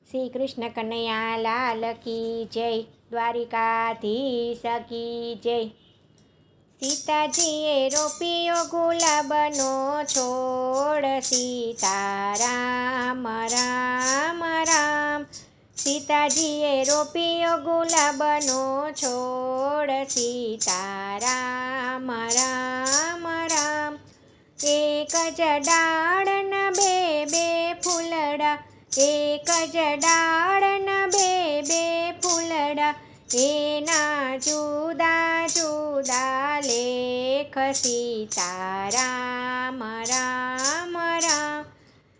શ્રી કૃષ્ણ કનૈયા લાલ કી જય, દ્વારિકાધીશ કી જય। સીતાજીએ રોપ્યો ગુલાબનો છોડ, સીતારામ રામ રામ। સીતાજીએ રોપ્યો ગુલાબનો છોડ, સીતારામ રામ રામ। એક જ ડાળના બે બે ફૂલડા, એક જ ડાળના બે બે ફૂલડા, એના જુદા જુદા લેખ, સીતારામ રામ રામ।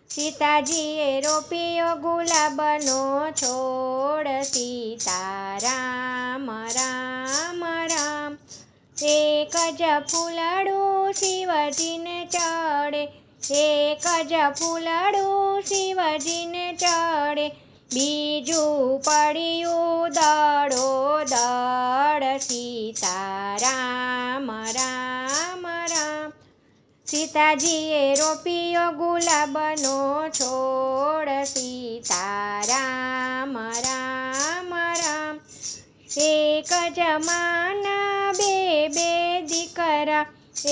સીતાજીએ રોપ્યો ગુલાબનો છોડ, સીતારામ રામ રામ। એક જ ફૂલડું શિવજીને ચડે, એક જ ફૂલડું શિવજીને ચડે, બીજું પડ્યું દડો દડ, સીતારામ રામ રામ। સીતાજીએ રોપ્યો ગુલાબનો છોડ, સીતારામ રામ રામ। એક જ માના બે બે દીકરા,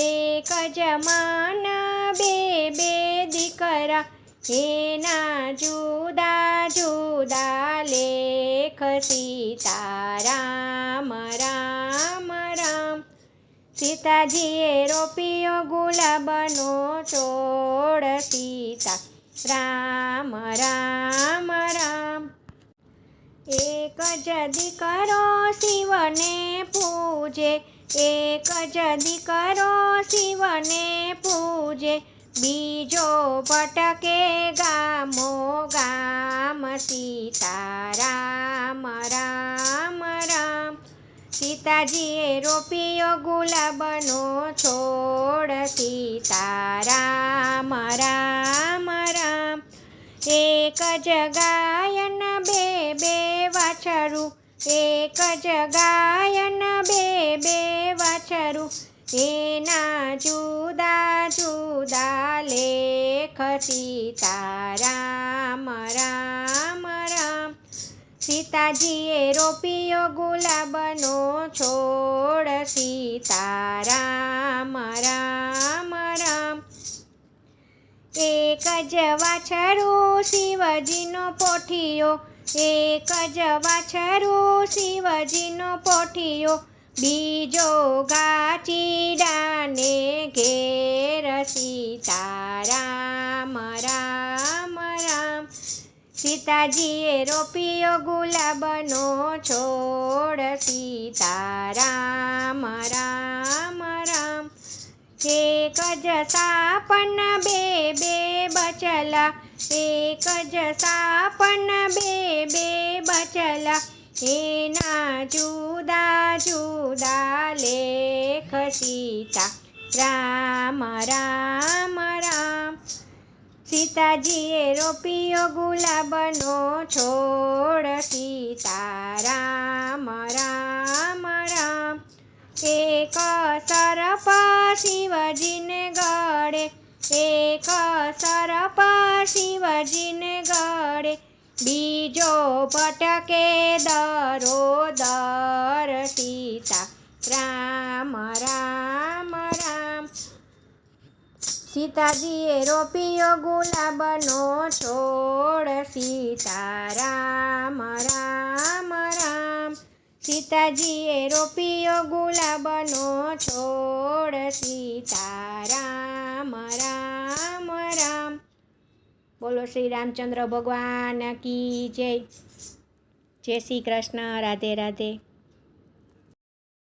એક જ માના બે બે દીકરા, એના જુદા જુદા લેખ, સીતારામ રામ રામ। સીતાજીએ રોપ્યો ગુલાબનો છોડ, સીતારામ રામ રામ। એક જ દીકરો શિવને પૂજે, એક જ દીકરો શિવને પૂજે, બીજો ભટકે ગામો ગામ, સીતારામ રામ રામ। સીતાજીએ રોપ્યો ગુલાબનો છોડ, સીતારામ રામ રામ। એક જ ગાયના બે બે વાછરું, એક જ ગાયના બે બે વાછરું, એના જુદા જુદા લેખ, સીતારામ રામ રામ। સીતાજીએ રોપ્યો ગુલાબનો છોડ, સીતારામ રામ રામ। એક જ વાછરું શિવજીનો પોઠિયો, એક જ વાછરું શિવજીનો પોઠિયો, બીજો ગાચીડાને ઘેર, સીતારામ રામ રામ। સીતાજીએ રોપ્યો ગુલાબનો છોડ, સીતારામ રામ રામ। એક જ સાપના બે બે બચલા, એક જ સાપના બે બે બચલા, એના જુદા જુદા લેખ, સીતારામ રામ રામ। સીતાજીએ રોપ્યો ગુલાબનો છોડ, સીતારામ રામ રામ। એક સર્પ શિવજીને ગળે, એક સર્પ શિવજીને ગળે, બીજો ભટકે દરો દર, સીતારામ રામ રામ। સીતાજીએ રોપ્યો ગુલાબનો છોડ, સીતારામ રામ રામ। સીતાજીએ રોપ્યો ગુલાબનો છોડ, સીતારામ રામ રામ। બોલો શ્રી રામચંદ્ર ભગવાન કી જય। જય શ્રી કૃષ્ણ। રાધે રાધે।